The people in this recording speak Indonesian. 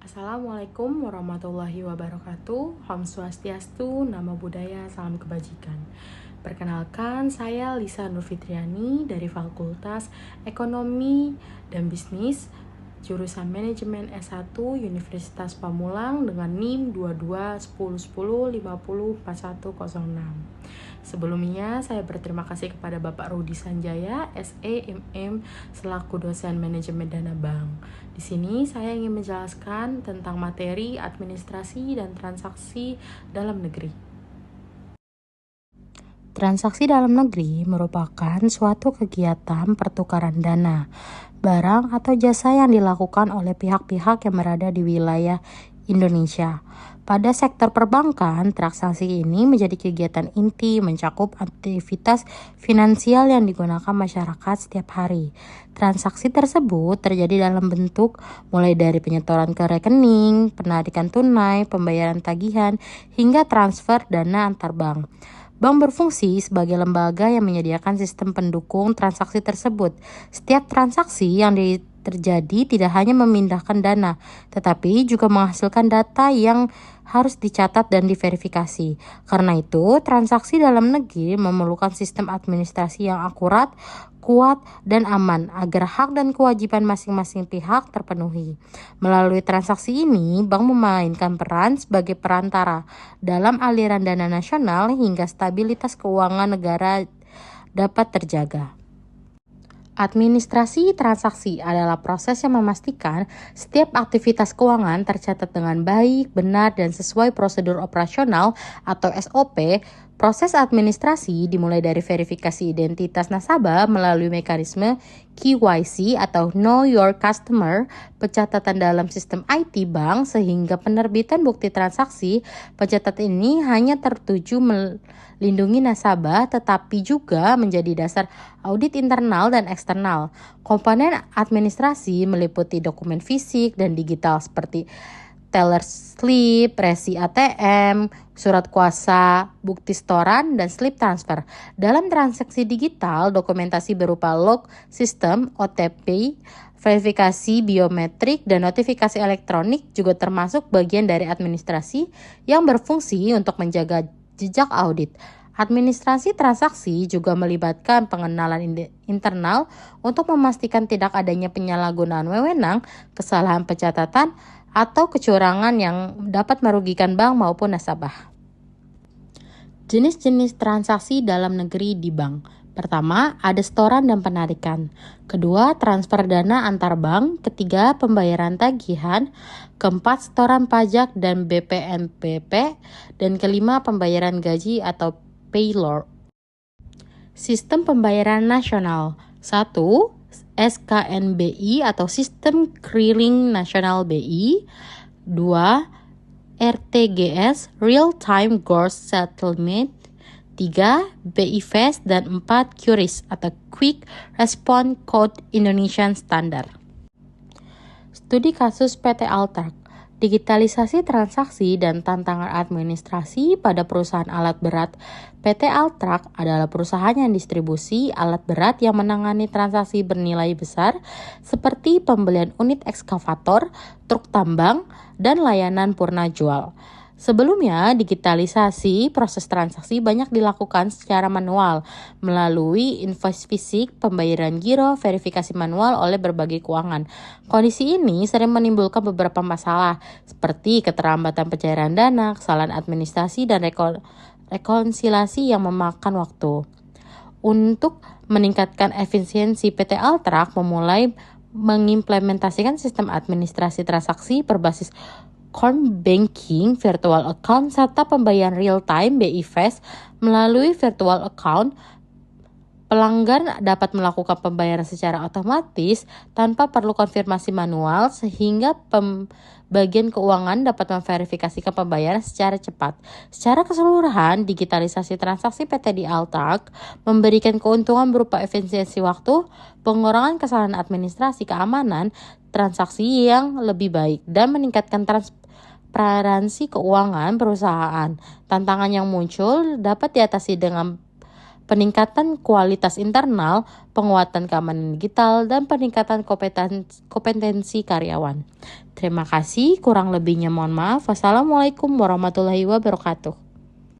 Assalamualaikum warahmatullahi wabarakatuh. Om Swastiastu, Namo Buddhaya, salam kebajikan. Perkenalkan, saya Lisa Nurfitriani dari Fakultas Ekonomi dan Bisnis, jurusan Manajemen S1 Universitas Pamulang dengan NIM 221010504106. Sebelumnya, saya berterima kasih kepada Bapak Rudi Sanjaya, SEMM, selaku dosen manajemen dana bank. Di sini saya ingin menjelaskan tentang materi administrasi dan transaksi dalam negeri. Transaksi dalam negeri merupakan suatu kegiatan pertukaran dana, barang atau jasa yang dilakukan oleh pihak-pihak yang berada di wilayah Indonesia. Pada sektor perbankan, transaksi ini menjadi kegiatan inti mencakup aktivitas finansial yang digunakan masyarakat setiap hari. Transaksi tersebut terjadi dalam bentuk mulai dari penyetoran ke rekening, penarikan tunai, pembayaran tagihan, hingga transfer dana antar bank. Bank berfungsi sebagai lembaga yang menyediakan sistem pendukung transaksi tersebut. Setiap transaksi yang terjadi tidak hanya memindahkan dana, tetapi juga menghasilkan data yang harus dicatat dan diverifikasi. Karena itu, transaksi dalam negeri memerlukan sistem administrasi yang akurat, kuat, dan aman agar hak dan kewajiban masing-masing pihak terpenuhi. Melalui transaksi ini, bank memainkan peran sebagai perantara dalam aliran dana nasional hingga stabilitas keuangan negara dapat terjaga. Administrasi transaksi adalah proses yang memastikan setiap aktivitas keuangan tercatat dengan baik, benar, dan sesuai prosedur operasional atau SOP. Proses administrasi dimulai dari verifikasi identitas nasabah melalui mekanisme KYC atau Know Your Customer, pencatatan dalam sistem IT bank sehingga penerbitan bukti transaksi. Pencatatan ini hanya tertuju melindungi nasabah tetapi juga menjadi dasar audit internal dan eksternal. Komponen administrasi meliputi dokumen fisik dan digital seperti teller slip, resi ATM, surat kuasa, bukti setoran, dan slip transfer. Dalam transaksi digital, dokumentasi berupa log sistem, OTP, verifikasi biometrik, dan notifikasi elektronik juga termasuk bagian dari administrasi yang berfungsi untuk menjaga jejak audit. Administrasi transaksi juga melibatkan pengenalan internal untuk memastikan tidak adanya penyalahgunaan wewenang, kesalahan pencatatan, atau kecurangan yang dapat merugikan bank maupun nasabah. Jenis-jenis transaksi dalam negeri di bank. Pertama, ada setoran dan penarikan. Kedua, transfer dana antar bank. Ketiga, pembayaran tagihan. Keempat, setoran pajak dan BPNPP. Dan kelima, pembayaran gaji atau payroll. Sistem pembayaran nasional. 1. SKNBI atau Sistem Clearing Nasional BI. 2. RTGS Real Time Gross Settlement. 3. BI Fast dan 4. QRIS atau Quick Response Code Indonesian Standard. Studi kasus PT Altrac. Digitalisasi transaksi dan tantangan administrasi pada perusahaan alat berat. PT Altrac adalah perusahaan yang distribusi alat berat yang menangani transaksi bernilai besar seperti pembelian unit ekskavator, truk tambang, dan layanan purna jual. Sebelumnya, digitalisasi proses transaksi banyak dilakukan secara manual melalui invoice fisik, pembayaran giro, verifikasi manual oleh berbagai keuangan. Kondisi ini sering menimbulkan beberapa masalah seperti keterlambatan pencairan dana, kesalahan administrasi, dan rekonsiliasi yang memakan waktu. Untuk meningkatkan efisiensi, PT Altrac memulai mengimplementasikan sistem administrasi transaksi berbasis core banking, virtual account, serta pembayaran real time BI Fast. Melalui virtual account, pelanggan dapat melakukan pembayaran secara otomatis tanpa perlu konfirmasi manual sehingga bagian keuangan dapat memverifikasikan pembayaran secara cepat. Secara keseluruhan, digitalisasi transaksi PT di Altrac memberikan keuntungan berupa efisiensi waktu, pengurangan kesalahan administrasi, keamanan transaksi yang lebih baik, dan meningkatkan transparansi keuangan perusahaan. Tantangan yang muncul dapat diatasi dengan peningkatan kualitas internal, penguatan keamanan digital, dan peningkatan kompetensi karyawan. Terima kasih, kurang lebihnya mohon maaf. Wassalamualaikum warahmatullahi wabarakatuh.